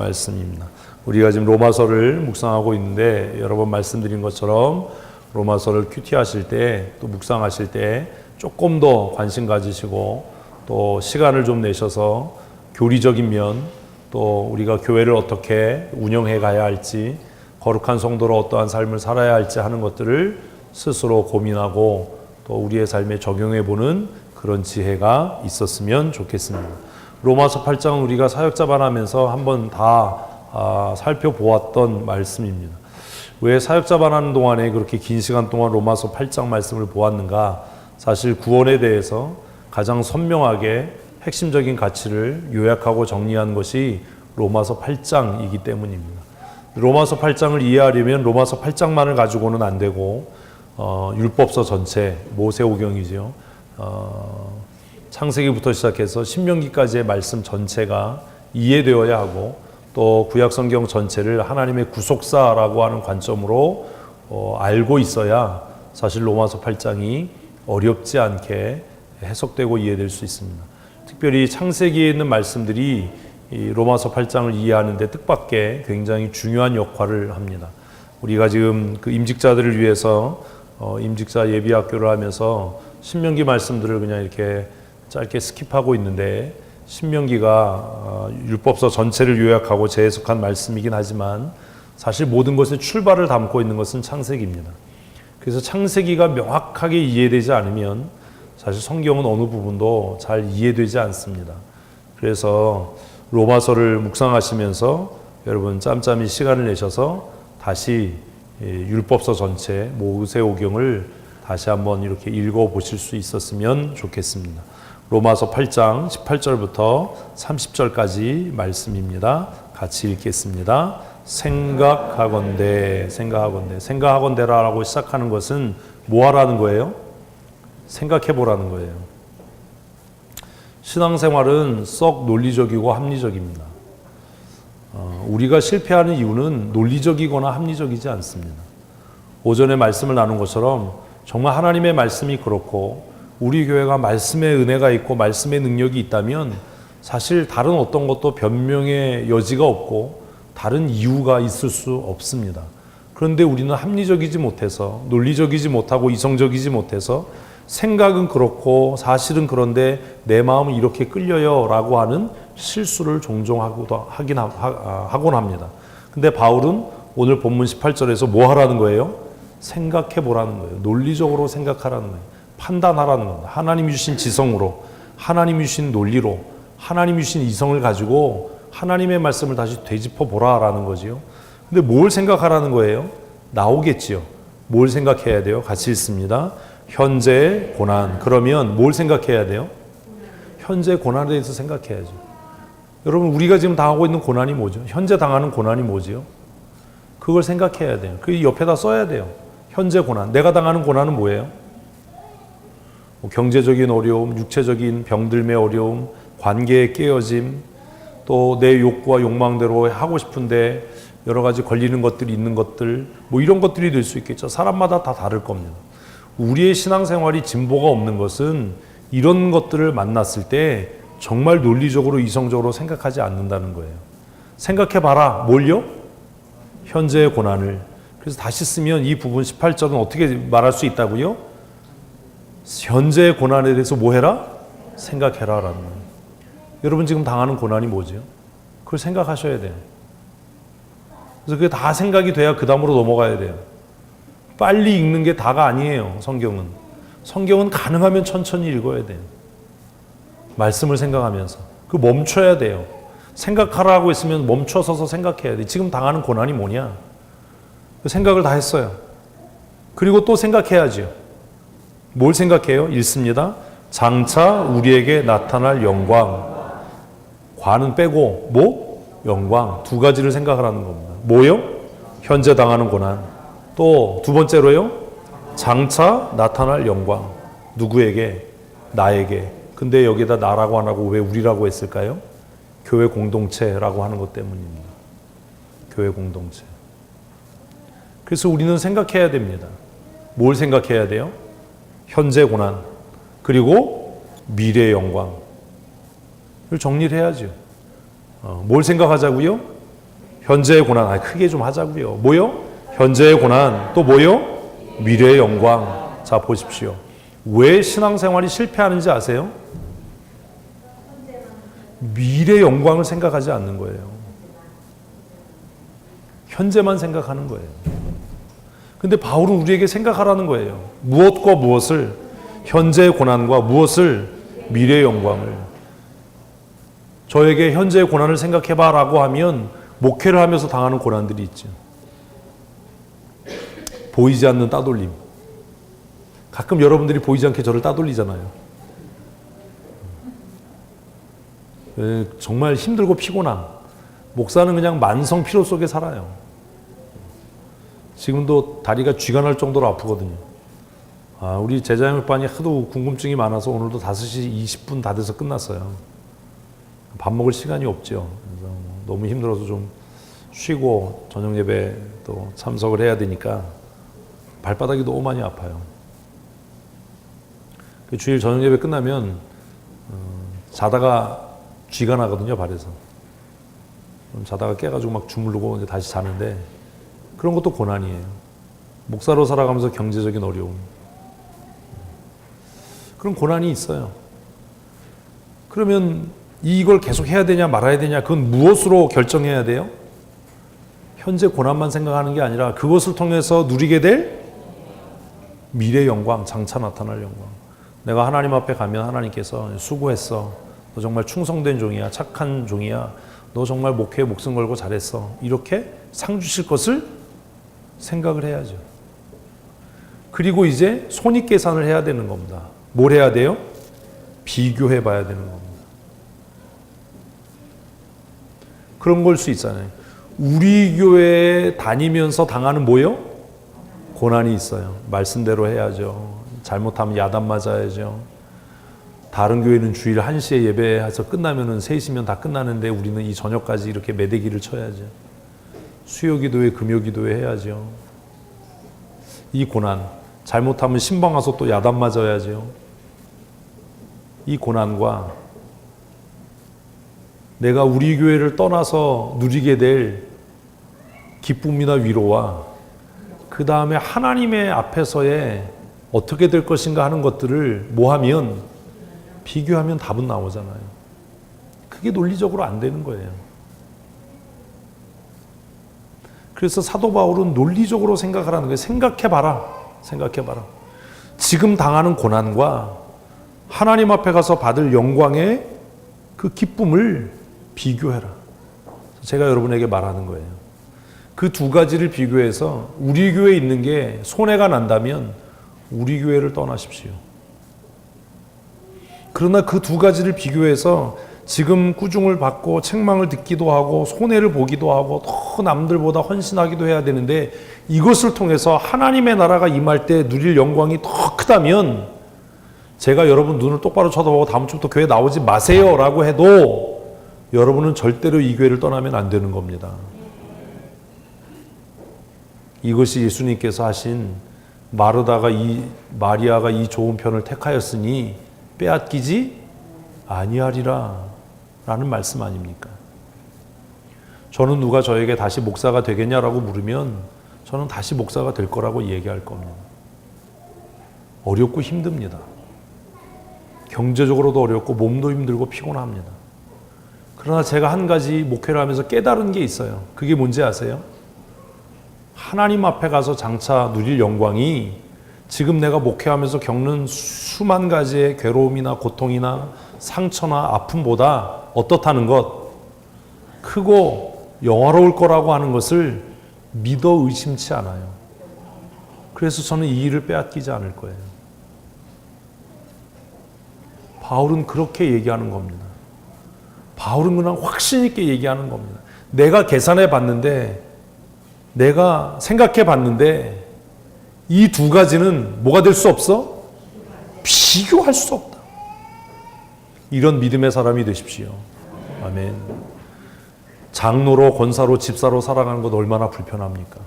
말씀입니다. 우리가 지금 로마서를 묵상하고 있는데 여러 번 말씀드린 것처럼 로마서를 큐티하실 때 또 묵상하실 때 조금 더 관심 가지시고 또 시간을 좀 내셔서 교리적인 면, 또 우리가 교회를 어떻게 운영해 가야 할지, 거룩한 성도로 어떠한 삶을 살아야 할지 하는 것들을 스스로 고민하고 또 우리의 삶에 적용해 보는 그런 지혜가 있었으면 좋겠습니다. 로마서 8장은 우리가 사역자반하면서 한번 다 살펴보았던 말씀입니다. 왜 사역자반하는 동안에 그렇게 긴 시간 동안 로마서 8장 말씀을 보았는가? 사실 구원에 대해서 가장 선명하게 핵심적인 가치를 요약하고 정리한 것이 로마서 8장이기 때문입니다. 로마서 8장을 이해하려면 로마서 8장만을 가지고는 안 되고 율법서 전체, 모세오경이죠. 창세기부터 시작해서 신명기까지의 말씀 전체가 이해되어야 하고 또 구약성경 전체를 하나님의 구속사라고 하는 관점으로 알고 있어야 사실 로마서 8장이 어렵지 않게 해석되고 이해될 수 있습니다. 특별히 창세기에 있는 말씀들이 이 로마서 8장을 이해하는 데 뜻밖의 굉장히 중요한 역할을 합니다. 우리가 지금 그 임직자들을 위해서 임직자 예비학교를 하면서 신명기 말씀들을 그냥 이렇게 짧게 스킵하고 있는데, 신명기가 율법서 전체를 요약하고 재해석한 말씀이긴 하지만 사실 모든 것의 출발을 담고 있는 것은 창세기입니다. 그래서 창세기가 명확하게 이해되지 않으면 사실 성경은 어느 부분도 잘 이해되지 않습니다. 그래서 로마서를 묵상하시면서 여러분 짬짬이 시간을 내셔서 다시 율법서 전체 모세오경을 다시 한번 이렇게 읽어보실 수 있었으면 좋겠습니다. 로마서 8장 18절부터 30절까지 말씀입니다. 같이 읽겠습니다. 생각하건대라고 시작하는 것은 뭐 하라는 거예요? 생각해 보라는 거예요. 신앙생활은 썩 논리적이고 합리적입니다. 우리가 실패하는 이유는 논리적이거나 합리적이지 않습니다. 오전에 말씀을 나눈 것처럼 정말 하나님의 말씀이 그렇고 우리 교회가 말씀의 은혜가 있고 말씀의 능력이 있다면 사실 다른 어떤 것도 변명의 여지가 없고 다른 이유가 있을 수 없습니다. 그런데 우리는 합리적이지 못해서, 논리적이지 못하고 이성적이지 못해서 생각은 그렇고 사실은 그런데 내 마음은 이렇게 끌려요 라고 하는 실수를 종종 하곤 합니다. 근데 바울은 오늘 본문 18절에서 뭐 하라는 거예요? 생각해 보라는 거예요. 논리적으로 생각하라는 거예요. 판단하라는 겁니다. 하나님이 주신 지성으로, 하나님이 주신 논리로, 하나님이 주신 이성을 가지고 하나님의 말씀을 다시 되짚어 보라라는 거지요. 근데 뭘 생각하라는 거예요? 나오겠지요. 뭘 생각해야 돼요? 같이 읽습니다. 현재의 고난. 그러면 뭘 생각해야 돼요? 현재 고난에 대해서 생각해야죠. 여러분, 우리가 지금 당하고 있는 고난이 뭐죠? 현재 당하는 고난이 뭐지요? 그걸 생각해야 돼요. 그 옆에다 써야 돼요. 현재 고난. 내가 당하는 고난은 뭐예요? 경제적인 어려움, 육체적인 병들의 어려움, 관계의 깨어짐, 또 내 욕구와 욕망대로 하고 싶은데 여러 가지 걸리는 것들이 있는 것들, 뭐 이런 것들이 될 수 있겠죠. 사람마다 다 다를 겁니다. 우리의 신앙생활이 진보가 없는 것은 이런 것들을 만났을 때 정말 논리적으로 이성적으로 생각하지 않는다는 거예요. 생각해봐라. 뭘요? 현재의 고난을. 그래서 다시 쓰면 이 부분 18절은 어떻게 말할 수 있다고요? 현재의 고난에 대해서 뭐 해라? 생각해라 라는 거예요. 여러분 지금 당하는 고난이 뭐죠? 그걸 생각하셔야 돼요. 그래서 그게 다 생각이 돼야 그 다음으로 넘어가야 돼요. 빨리 읽는 게 다가 아니에요. 성경은 가능하면 천천히 읽어야 돼요. 말씀을 생각하면서. 그 멈춰야 돼요. 생각하라고 했으면 멈춰서서 생각해야 돼. 지금 당하는 고난이 뭐냐? 그 생각을 다 했어요. 그리고 또 생각해야죠. 뭘 생각해요? 읽습니다. 장차 우리에게 나타날 영광. 과는 빼고 뭐? 영광. 두 가지를 생각하라는 겁니다. 뭐요? 현재 당하는 고난. 또 두 번째로요? 장차 나타날 영광. 누구에게? 나에게. 근데 여기다 나라고 안 하고 왜 우리라고 했을까요? 교회 공동체라고 하는 것 때문입니다. 교회 공동체. 그래서 우리는 생각해야 됩니다. 뭘 생각해야 돼요? 현재 고난, 그리고 미래의 영광. 이걸 정리를 해야죠. 뭘 생각하자고요? 현재의 고난, 크게 좀 하자고요. 뭐요? 현재의 고난, 또 뭐요? 미래의 영광. 자, 보십시오. 왜 신앙생활이 실패하는지 아세요? 미래의 영광을 생각하지 않는 거예요. 현재만 생각하는 거예요. 근데 바울은 우리에게 생각하라는 거예요. 무엇과 무엇을? 현재의 고난과 무엇을? 미래의 영광을. 저에게 현재의 고난을 생각해봐 라고 하면 목회를 하면서 당하는 고난들이 있죠. 보이지 않는 따돌림. 가끔 여러분들이 보이지 않게 저를 따돌리잖아요. 정말 힘들고 피곤함. 목사는 그냥 만성 피로 속에 살아요. 지금도 다리가 쥐가 날 정도로 아프거든요. 우리 제자영역반이 하도 궁금증이 많아서 오늘도 5시 20분 다 돼서 끝났어요. 밥 먹을 시간이 없죠. 그래서 너무 힘들어서 좀 쉬고 저녁 예배 또 참석을 해야 되니까 발바닥이 너무 많이 아파요. 주일 저녁 예배 끝나면 자다가 쥐가 나거든요, 발에서. 자다가 깨가지고 막 주무르고 이제 다시 자는데 그런 것도 고난이에요. 목사로 살아가면서 경제적인 어려움. 그런 고난이 있어요. 그러면 이걸 계속 해야 되냐 말아야 되냐 그건 무엇으로 결정해야 돼요? 현재 고난만 생각하는 게 아니라 그것을 통해서 누리게 될 미래 영광, 장차 나타날 영광. 내가 하나님 앞에 가면 하나님께서 수고했어. 너 정말 충성된 종이야. 착한 종이야. 너 정말 목회에 목숨 걸고 잘했어. 이렇게 상 주실 것을 생각을 해야죠. 그리고 이제 손익계산을 해야 되는 겁니다. 뭘 해야 돼요? 비교해 봐야 되는 겁니다. 그런 걸 수 있잖아요. 우리 교회에 다니면서 당하는 뭐요? 고난이 있어요. 말씀대로 해야죠. 잘못하면 야단 맞아야죠. 다른 교회는 주일 1시에 예배해서 끝나면은 3시면 다 끝나는데 우리는 이 저녁까지 이렇게 매대기를 쳐야죠. 수요기도회, 금요기도회 해야죠. 이 고난, 잘못하면 신방 와서 또 야단 맞아야죠. 이 고난과 내가 우리 교회를 떠나서 누리게 될 기쁨이나 위로와 그 다음에 하나님의 앞에서의 어떻게 될 것인가 하는 것들을 뭐하면 비교하면 답은 나오잖아요. 그게 논리적으로 안 되는 거예요. 그래서 사도 바울은 논리적으로 생각하라는 거예요. 생각해봐라. 생각해봐라. 지금 당하는 고난과 하나님 앞에 가서 받을 영광의 그 기쁨을 비교해라. 제가 여러분에게 말하는 거예요. 그 두 가지를 비교해서 우리 교회에 있는 게 손해가 난다면 우리 교회를 떠나십시오. 그러나 그 두 가지를 비교해서 지금 꾸중을 받고 책망을 듣기도 하고 손해를 보기도 하고 더 남들보다 헌신하기도 해야 되는데 이것을 통해서 하나님의 나라가 임할 때 누릴 영광이 더 크다면 제가 여러분 눈을 똑바로 쳐다보고 다음 주부터 교회 나오지 마세요 라고 해도 여러분은 절대로 이 교회를 떠나면 안 되는 겁니다. 이것이 예수님께서 하신 마리아가 이 좋은 편을 택하였으니 빼앗기지 아니하리라 라는 말씀 아닙니까? 저는 누가 저에게 다시 목사가 되겠냐라고 물으면 저는 다시 목사가 될 거라고 얘기할 겁니다. 어렵고 힘듭니다. 경제적으로도 어렵고 몸도 힘들고 피곤합니다. 그러나 제가 한 가지 목회를 하면서 깨달은 게 있어요. 그게 뭔지 아세요? 하나님 앞에 가서 장차 누릴 영광이 지금 내가 목회하면서 겪는 수만 가지의 괴로움이나 고통이나 상처나 아픔보다 어떻다는 것, 크고 영화로울 거라고 하는 것을 믿어 의심치 않아요. 그래서 저는 이 일을 빼앗기지 않을 거예요. 바울은 그렇게 얘기하는 겁니다. 바울은 그냥 확신 있게 얘기하는 겁니다. 내가 계산해 봤는데, 내가 생각해 봤는데 이 두 가지는 뭐가 될 수 없어? 비교할 수 없다. 이런 믿음의 사람이 되십시오. 아멘. 장로로, 권사로, 집사로 살아가는 것 얼마나 불편합니까?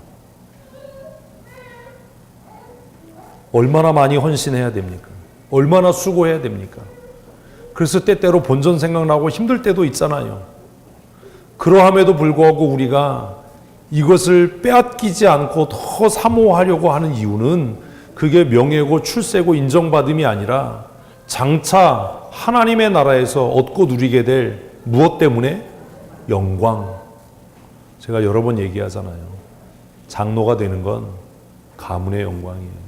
얼마나 많이 헌신해야 됩니까? 얼마나 수고해야 됩니까? 그래서 때때로 본전 생각나고 힘들 때도 있잖아요. 그러함에도 불구하고 우리가 이것을 빼앗기지 않고 더 사모하려고 하는 이유는 그게 명예고 출세고 인정받음이 아니라 장차 하나님의 나라에서 얻고 누리게 될 무엇 때문에? 영광. 제가 여러 번 얘기하잖아요. 장로가 되는 건 가문의 영광이에요.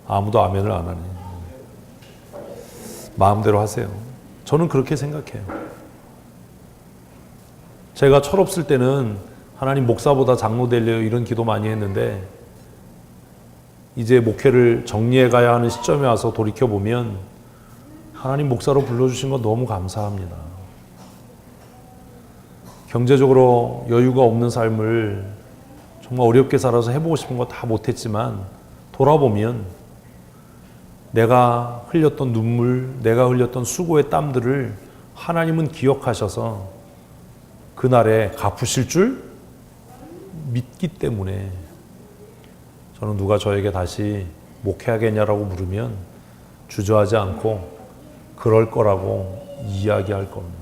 아무도 아멘을 안 하네. 마음대로 하세요. 저는 그렇게 생각해요. 제가 철없을 때는 하나님 목사보다 장로 되려고 이런 기도 많이 했는데 이제 목회를 정리해 가야 하는 시점에 와서 돌이켜보면 하나님 목사로 불러주신 건 너무 감사합니다. 경제적으로 여유가 없는 삶을 정말 어렵게 살아서 해보고 싶은 거 다 못했지만 돌아보면 내가 흘렸던 눈물, 내가 흘렸던 수고의 땀들을 하나님은 기억하셔서 그날에 갚으실 줄 믿기 때문에 저는 누가 저에게 다시 목회하겠냐라고 물으면 주저하지 않고 그럴 거라고 이야기할 겁니다.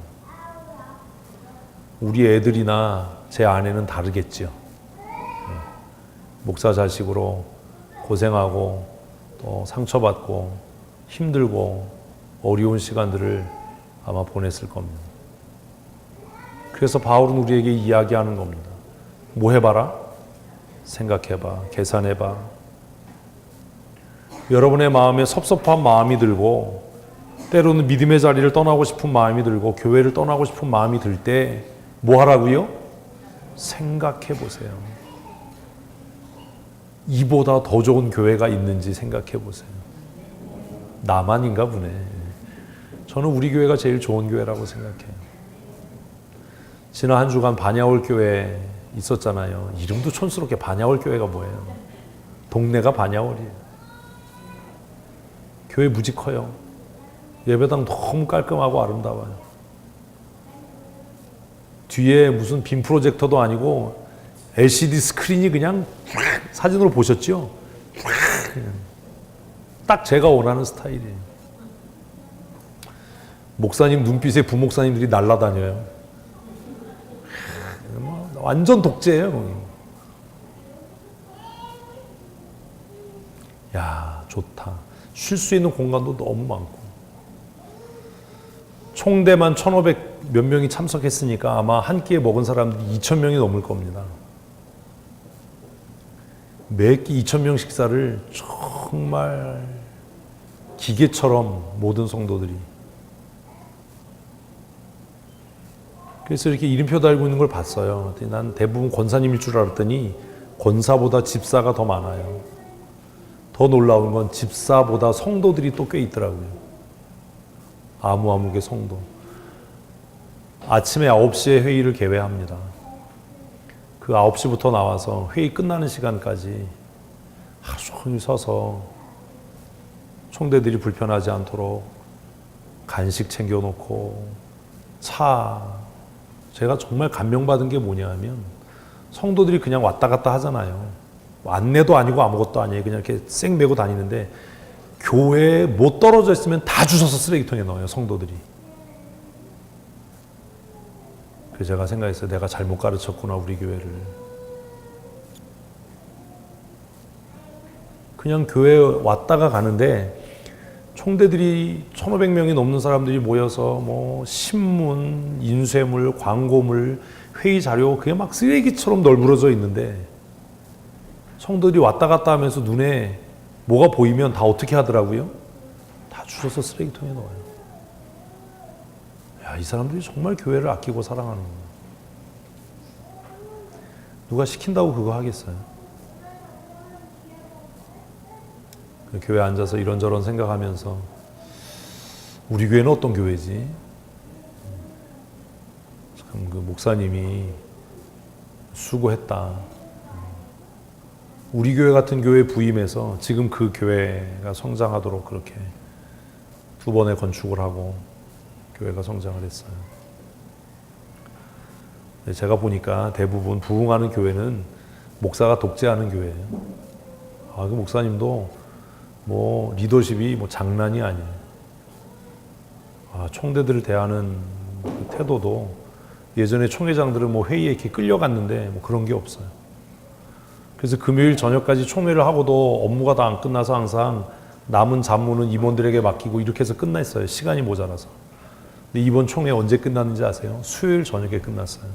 우리 애들이나 제 아내는 다르겠지요. 목사 자식으로 고생하고 또 상처받고 힘들고 어려운 시간들을 아마 보냈을 겁니다. 그래서 바울은 우리에게 이야기하는 겁니다. 뭐 해봐라? 생각해봐. 계산해봐. 여러분의 마음에 섭섭한 마음이 들고 때로는 믿음의 자리를 떠나고 싶은 마음이 들고 교회를 떠나고 싶은 마음이 들 때 뭐 하라고요? 생각해 보세요. 이보다 더 좋은 교회가 있는지 생각해 보세요. 나만인가 보네. 저는 우리 교회가 제일 좋은 교회라고 생각해요. 지난 한 주간 반야월 교회 있었잖아요. 이름도 촌스럽게 반야월 교회가 뭐예요? 동네가 반야월이에요. 교회 무지 커요. 예배당 너무 깔끔하고 아름다워요. 뒤에 무슨 빔 프로젝터도 아니고 LCD 스크린이 그냥 사진으로 보셨죠? 딱 제가 원하는 스타일이에요. 목사님 눈빛에 부목사님들이 날아다녀요. 완전 독재예요. 야, 좋다. 쉴 수 있는 공간도 너무 많고. 총대만 1,500 몇 명이 참석했으니까 아마 한 끼에 먹은 사람들이 2,000명이 넘을 겁니다. 매끼 2,000명 식사를 정말 기계처럼 모든 성도들이. 그래서 이렇게 이름표 달고 있는 걸 봤어요. 난 대부분 권사님일 줄 알았더니 권사보다 집사가 더 많아요. 더 놀라운 건 집사보다 성도들이 또 꽤 있더라고요. 아무개 성도. 아침에 9시에 회의를 개회합니다. 그 9시부터 나와서 회의 끝나는 시간까지 하루 종일 서서 총대들이 불편하지 않도록 간식 챙겨놓고 차. 제가 정말 감명받은 게 뭐냐 하면 성도들이 그냥 왔다 갔다 하잖아요. 안내도 아니고 아무것도 아니에요. 그냥 이렇게 쌩 메고 다니는데 교회에 못 떨어져 있으면 다 주워서 쓰레기통에 넣어요. 성도들이. 그래서 제가 생각했어요. 내가 잘못 가르쳤구나 우리 교회를. 그냥 교회에 왔다가 가는데 총대들이 1,500명이 넘는 사람들이 모여서 뭐 신문, 인쇄물, 광고물, 회의 자료 그게 막 쓰레기처럼 널브러져 있는데 성도들이 왔다 갔다 하면서 눈에 뭐가 보이면 다 어떻게 하더라고요? 다 주워서 쓰레기통에 넣어요. 야, 이 사람들이 정말 교회를 아끼고 사랑하는구나. 누가 시킨다고 그거 하겠어요? 교회에 앉아서 이런저런 생각하면서 우리 교회는 어떤 교회지? 참 그 목사님이 수고했다. 우리 교회 같은 교회에 부임해서 지금 그 교회가 성장하도록 그렇게 2번의 건축을 하고 교회가 성장을 했어요. 제가 보니까 대부분 부흥하는 교회는 목사가 독재하는 교회예요. 그 목사님도 뭐 리더십이 뭐 장난이 아니에요. 총대들을 대하는 태도도 예전에 총회장들은 뭐 회의에 이렇게 끌려갔는데 뭐 그런 게 없어요. 그래서 금요일 저녁까지 총회를 하고도 업무가 다 안 끝나서 항상 남은 잡무는 임원들에게 맡기고 이렇게 해서 끝났어요. 시간이 모자라서. 근데 이번 총회 언제 끝났는지 아세요? 수요일 저녁에 끝났어요.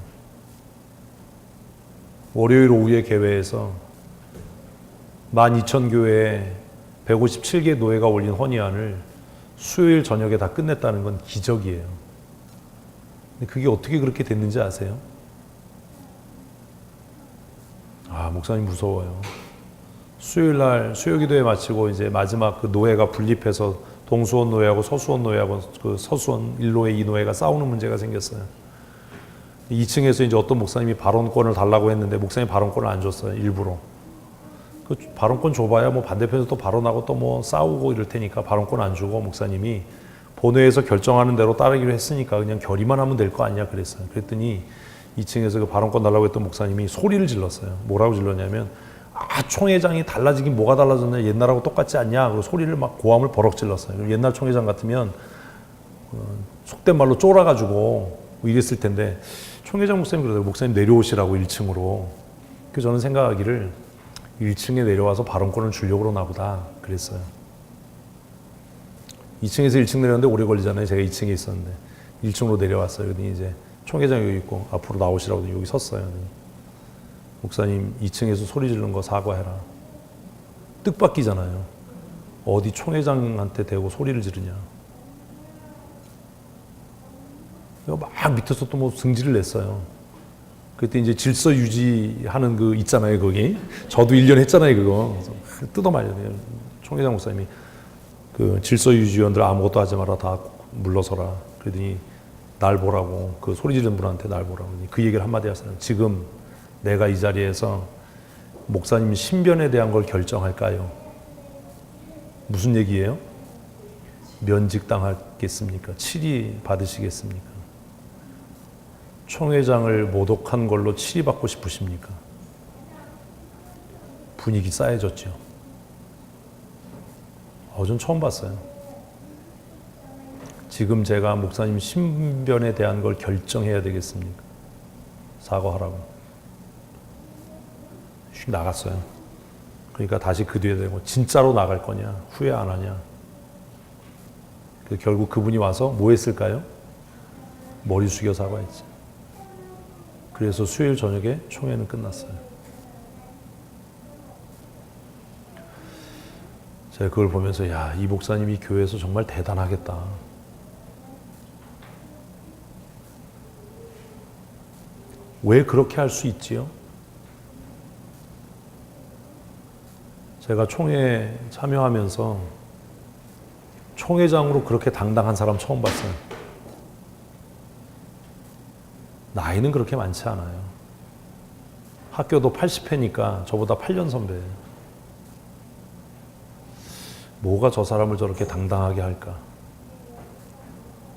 월요일 오후에 개회해서 12,000교회에 157개 노회가 올린 헌의안을 수요일 저녁에 다 끝냈다는 건 기적이에요. 근데 그게 어떻게 그렇게 됐는지 아세요? 아, 목사님 무서워요. 수요일 날 수요기도회 마치고 이제 마지막 그 노회가 분립해서 동수원 노회하고 서수원 노회하고 그 서수원 1노회 2노회가 싸우는 문제가 생겼어요. 2층에서 이제 어떤 목사님이 발언권을 달라고 했는데 목사님이 발언권을 안 줬어요. 일부러. 그 발언권 줘봐야 뭐 반대편에서 또 발언하고 또 뭐 싸우고 이럴 테니까 발언권 안 주고 목사님이 본회에서 결정하는 대로 따르기로 했으니까 그냥 결의만 하면 될 거 아니냐 그랬어요. 그랬더니 2층에서 그 발언권 달라고 했던 목사님이 소리를 질렀어요. 뭐라고 질렀냐면 총회장이 달라지긴 뭐가 달라졌냐, 옛날하고 똑같지 않냐, 그리고 소리를 막 고함을 버럭 질렀어요. 옛날 총회장 같으면 속된 말로 쫄아가지고 뭐 이랬을 텐데 총회장 목사님 그러더라고요. 목사님 내려오시라고 1층으로. 그래서 저는 생각하기를 1층에 내려와서 발언권을 주려고 그러나 보다 그랬어요. 2층에서 1층 내려왔는데 오래 걸리잖아요. 제가 2층에 있었는데 1층으로 내려왔어요. 그랬더니 이제 총회장 여기 있고 앞으로 나오시라고 여기 섰어요. 목사님 2층에서 소리 지르는 거 사과해라. 뜻밖이잖아요. 어디 총회장한테 대고 소리를 지르냐. 막 밑에서 또 뭐 승질을 냈어요. 그때 이제 질서 유지하는 그 있잖아요, 거기. 저도 1년 했잖아요, 그거. 뜯어 말려요. 총회장 목사님이 그 질서 유지위원들 아무것도 하지 마라, 다 물러서라. 그러더니 날 보라고, 그 소리 지르는 분한테 날 보라고. 그 얘기를 한마디 하세요. 지금 내가 이 자리에서 목사님 신변에 대한 걸 결정할까요? 무슨 얘기예요? 면직당하겠습니까? 치리 받으시겠습니까? 총회장을 모독한 걸로 치리받고 싶으십니까? 분위기 싸해졌죠. 전 처음 봤어요. 지금 제가 목사님 신변에 대한 걸 결정해야 되겠습니까? 사과하라고. 나갔어요. 그러니까 다시 그 뒤에 대고 진짜로 나갈 거냐, 후회 안 하냐. 결국 그분이 와서 뭐 했을까요? 머리 숙여 사과했지. 그래서 수요일 저녁에 총회는 끝났어요. 제가 그걸 보면서 야, 이 목사님이 교회에서 정말 대단하겠다. 왜 그렇게 할 수 있지요? 제가 총회 참여하면서 총회장으로 그렇게 당당한 사람 처음 봤어요. 나이는 그렇게 많지 않아요. 학교도 80회니까 저보다 8년 선배예요. 뭐가 저 사람을 저렇게 당당하게 할까?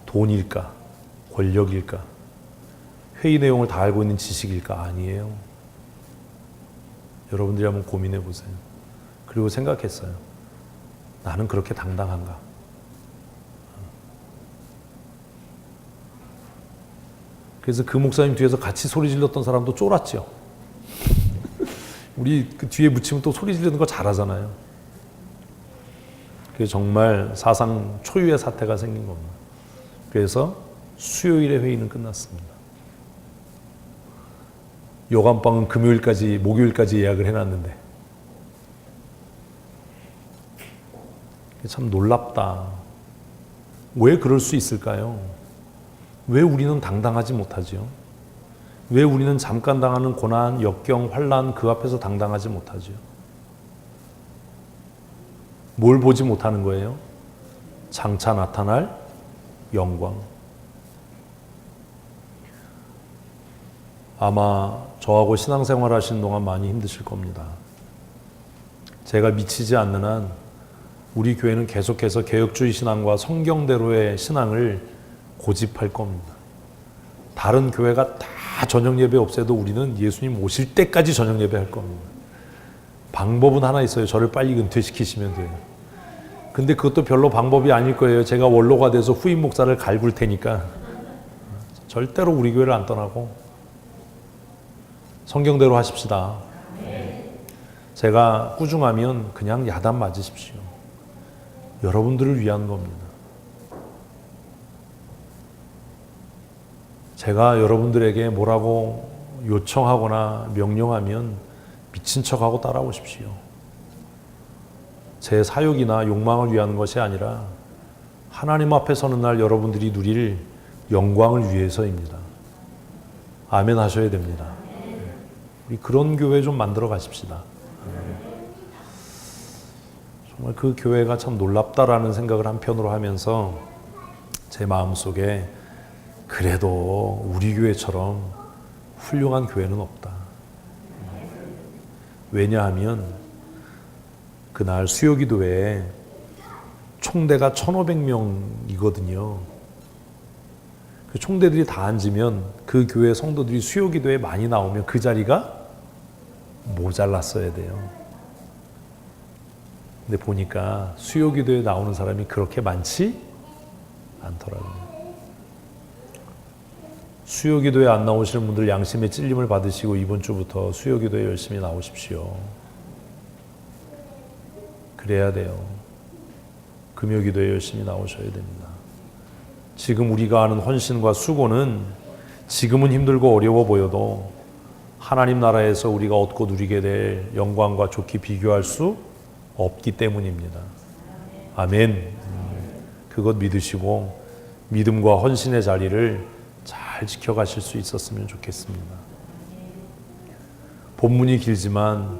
돈일까? 권력일까? 회의 내용을 다 알고 있는 지식일까? 아니에요. 여러분들이 한번 고민해 보세요. 그리고 생각했어요. 나는 그렇게 당당한가? 그래서 그 목사님 뒤에서 같이 소리 질렀던 사람도 쫄았죠. 우리 그 뒤에 묻히면 또 소리 지르는 거 잘하잖아요. 그래서 정말 사상 초유의 사태가 생긴 겁니다. 그래서 수요일에 회의는 끝났습니다. 요감방은 금요일까지, 목요일까지 예약을 해놨는데 참 놀랍다. 왜 그럴 수 있을까요? 왜 우리는 당당하지 못하지요? 왜 우리는 잠깐 당하는 고난, 역경, 환난 그 앞에서 당당하지 못하지요? 뭘 보지 못하는 거예요? 장차 나타날 영광. 아마 저하고 신앙생활 하시는 동안 많이 힘드실 겁니다. 제가 미치지 않는 한 우리 교회는 계속해서 개혁주의 신앙과 성경대로의 신앙을 고집할 겁니다. 다른 교회가 다 저녁 예배 없애도 우리는 예수님 오실 때까지 저녁 예배 할 겁니다. 방법은 하나 있어요. 저를 빨리 은퇴시키시면 돼요. 근데 그것도 별로 방법이 아닐 거예요. 제가 원로가 돼서 후임 목사를 갈굴 테니까 절대로 우리 교회를 안 떠나고 성경대로 하십시다. 제가 꾸중하면 그냥 야단 맞으십시오. 여러분들을 위한 겁니다. 제가 여러분들에게 뭐라고 요청하거나 명령하면 미친 척하고 따라오십시오. 제 사욕이나 욕망을 위한 것이 아니라 하나님 앞에 서는 날 여러분들이 누릴 영광을 위해서입니다. 아멘 하셔야 됩니다. 우리 그런 교회 좀 만들어 가십시다. 정말 그 교회가 참 놀랍다라는 생각을 한편으로 하면서 제 마음속에 그래도 우리 교회처럼 훌륭한 교회는 없다. 왜냐하면 그날 수요기도회에 총대가 1,500명이거든요. 그 총대들이 다 앉으면 그 교회 성도들이 수요기도에 많이 나오면 그 자리가 모자랐어야 돼요. 근데 보니까 수요기도에 나오는 사람이 그렇게 많지 않더라고요. 수요기도에 안 나오시는 분들 양심의 찔림을 받으시고 이번 주부터 수요기도에 열심히 나오십시오. 그래야 돼요. 금요기도에 열심히 나오셔야 됩니다. 지금 우리가 하는 헌신과 수고는 지금은 힘들고 어려워 보여도 하나님 나라에서 우리가 얻고 누리게 될 영광과 좋게 비교할 수 없기 때문입니다. 아멘. 그것 믿으시고 믿음과 헌신의 자리를 잘 지켜가실 수 있었으면 좋겠습니다. 본문이 길지만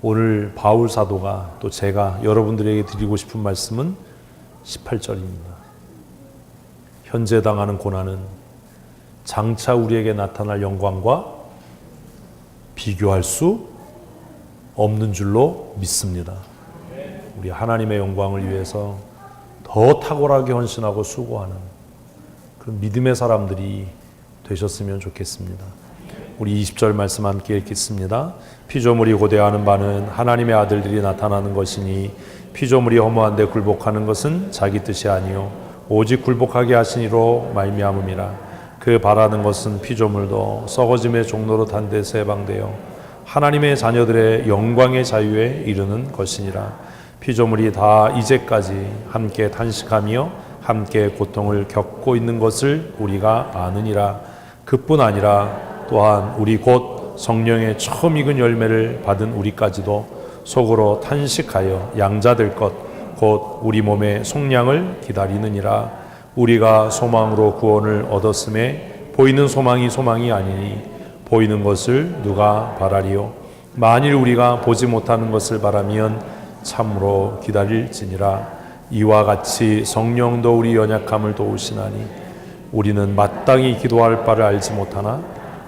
오늘 바울 사도가 또 제가 여러분들에게 드리고 싶은 말씀은 18절입니다. 현재 당하는 고난은 장차 우리에게 나타날 영광과 비교할 수 없는 줄로 믿습니다. 우리 하나님의 영광을 위해서 더 탁월하게 헌신하고 수고하는 그런 믿음의 사람들이 되셨으면 좋겠습니다. 우리 20절 말씀 함께 읽겠습니다. 피조물이 고대하는 바는 하나님의 아들들이 나타나는 것이니 피조물이 허무한데 굴복하는 것은 자기 뜻이 아니요 오직 굴복하게 하시니로 말미암음이라. 그 바라는 것은 피조물도 썩어짐의 종로로 탄 데서 해방되어 하나님의 자녀들의 영광의 자유에 이르는 것이니라. 피조물이 다 이제까지 함께 탄식하며 함께 고통을 겪고 있는 것을 우리가 아느니라. 그뿐 아니라 또한 우리 곧 성령의 처음 익은 열매를 받은 우리까지도 속으로 탄식하여 양자될 것 곧 우리 몸의 속량을 기다리느니라. 우리가 소망으로 구원을 얻었음에 보이는 소망이 소망이 아니니 보이는 것을 누가 바라리요. 만일 우리가 보지 못하는 것을 바라면 참으로 기다릴지니라. 이와 같이 성령도 우리 연약함을 도우시나니 우리는 마땅히 기도할 바를 알지 못하나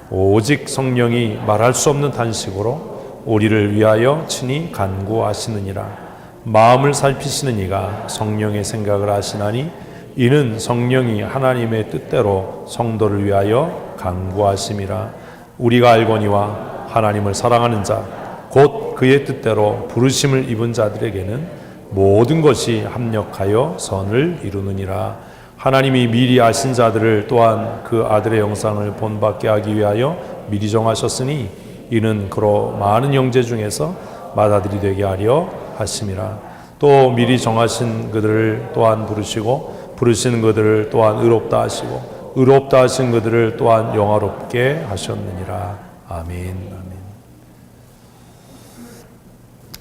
오직 성령이 말할 수 없는 탄식으로 우리를 위하여 친히 간구하시느니라. 마음을 살피시는 이가 성령의 생각을 하시나니 이는 성령이 하나님의 뜻대로 성도를 위하여 간구하심이라. 우리가 알거니와 하나님을 사랑하는 자 곧 그의 뜻대로 부르심을 입은 자들에게는 모든 것이 합력하여 선을 이루느니라. 하나님이 미리 아신 자들을 또한 그 아들의 영상을 본받게 하기 위하여 미리 정하셨으니 이는 그로 많은 형제 중에서 맏아들이 되게 하려 하심이라. 또 미리 정하신 그들을 또한 부르시고 부르시는 그들을 또한 의롭다 하시고 의롭다 하신 그들을 또한 영화롭게 하셨느니라. 아멘. 아멘.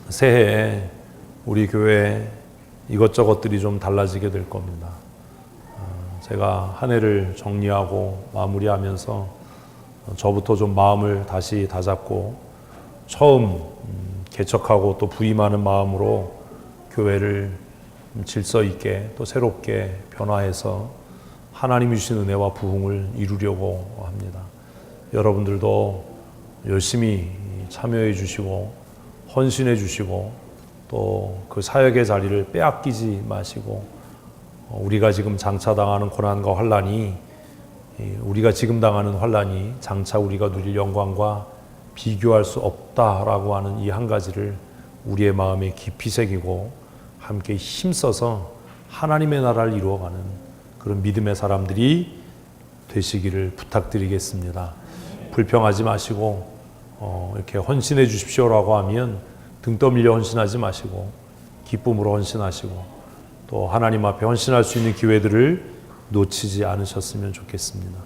새해에 우리 교회 이것저것들이 좀 달라지게 될 겁니다. 제가 한 해를 정리하고 마무리하면서 저부터 좀 마음을 다시 다잡고 처음 개척하고 또 부임하는 마음으로 교회를 질서 있게 또 새롭게 변화해서 하나님이 주신 은혜와 부흥을 이루려고 합니다. 여러분들도 열심히 참여해 주시고 헌신해 주시고 또 그 사역의 자리를 빼앗기지 마시고 우리가 지금 장차 당하는 고난과 환난이 우리가 지금 당하는 환난이 장차 우리가 누릴 영광과 비교할 수 없다라고 하는 이 한 가지를 우리의 마음에 깊이 새기고 함께 힘써서 하나님의 나라를 이루어가는 그런 믿음의 사람들이 되시기를 부탁드리겠습니다. 불평하지 마시고 이렇게 헌신해 주십시오라고 하면 등 떠밀려 헌신하지 마시고 기쁨으로 헌신하시고 또 하나님 앞에 헌신할 수 있는 기회들을 놓치지 않으셨으면 좋겠습니다.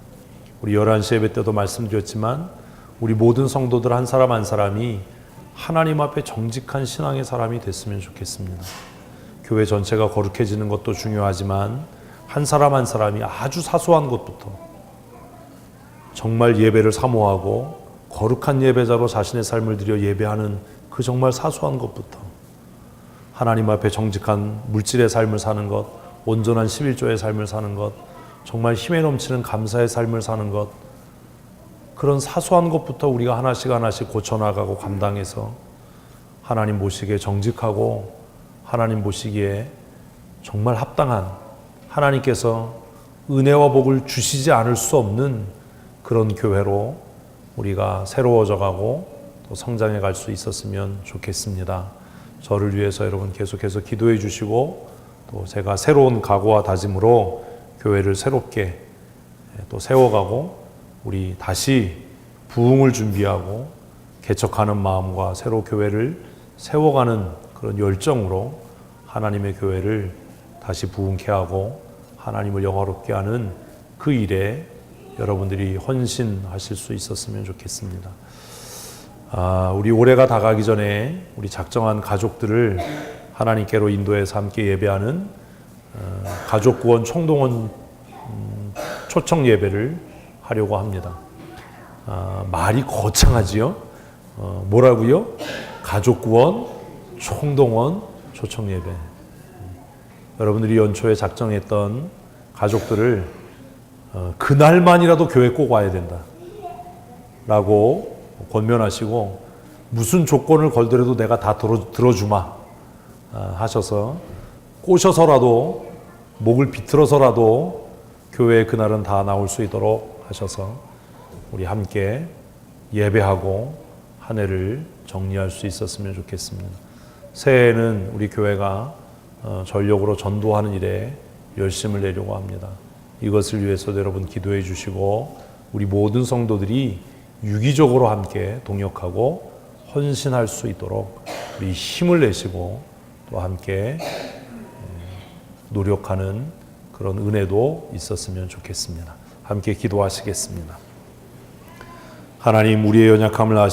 우리 11시 예배 때도 말씀드렸지만 우리 모든 성도들 한 사람 한 사람이 하나님 앞에 정직한 신앙의 사람이 됐으면 좋겠습니다. 교회 전체가 거룩해지는 것도 중요하지만 한 사람 한 사람이 아주 사소한 것부터 정말 예배를 사모하고 거룩한 예배자로 자신의 삶을 들여 예배하는 그 정말 사소한 것부터 하나님 앞에 정직한 물질의 삶을 사는 것, 온전한 11조의 삶을 사는 것, 정말 힘에 넘치는 감사의 삶을 사는 것, 그런 사소한 것부터 우리가 하나씩 하나씩 고쳐나가고 감당해서 하나님 보시기에 정직하고 하나님 보시기에 정말 합당한, 하나님께서 은혜와 복을 주시지 않을 수 없는 그런 교회로 우리가 새로워져 가고 또 성장해 갈 수 있었으면 좋겠습니다. 저를 위해서 여러분 계속해서 기도해 주시고 또 제가 새로운 각오와 다짐으로 교회를 새롭게 또 세워가고 우리 다시 부흥을 준비하고 개척하는 마음과 새로 교회를 세워가는 그런 열정으로 하나님의 교회를 다시 부흥케 하고 하나님을 영화롭게 하는 그 일에 여러분들이 헌신하실 수 있었으면 좋겠습니다. 우리 올해가 다가기 전에 우리 작정한 가족들을 하나님께로 인도해서 함께 예배하는 가족 구원 총동원 초청 예배를 하려고 합니다. 말이 거창하지요? 뭐라고요? 가족 구원 총동원 초청 예배. 여러분들이 연초에 작정했던 가족들을 그날만이라도 교회 꼭 와야 된다 라고 권면하시고 무슨 조건을 걸더라도 내가 다 들어주마 하셔서 꼬셔서라도 목을 비틀어서라도 교회에 그날은 다 나올 수 있도록 하셔서 우리 함께 예배하고 한 해를 정리할 수 있었으면 좋겠습니다. 새해에는 우리 교회가 전력으로 전도하는 일에 열심을 내려고 합니다. 이것을 위해서 여러분 기도해 주시고 우리 모든 성도들이 유기적으로 함께 동역하고 헌신할 수 있도록 우리 힘을 내시고 또 함께 노력하는 그런 은혜도 있었으면 좋겠습니다. 함께 기도하시겠습니다. 하나님, 우리의 연약함을 아시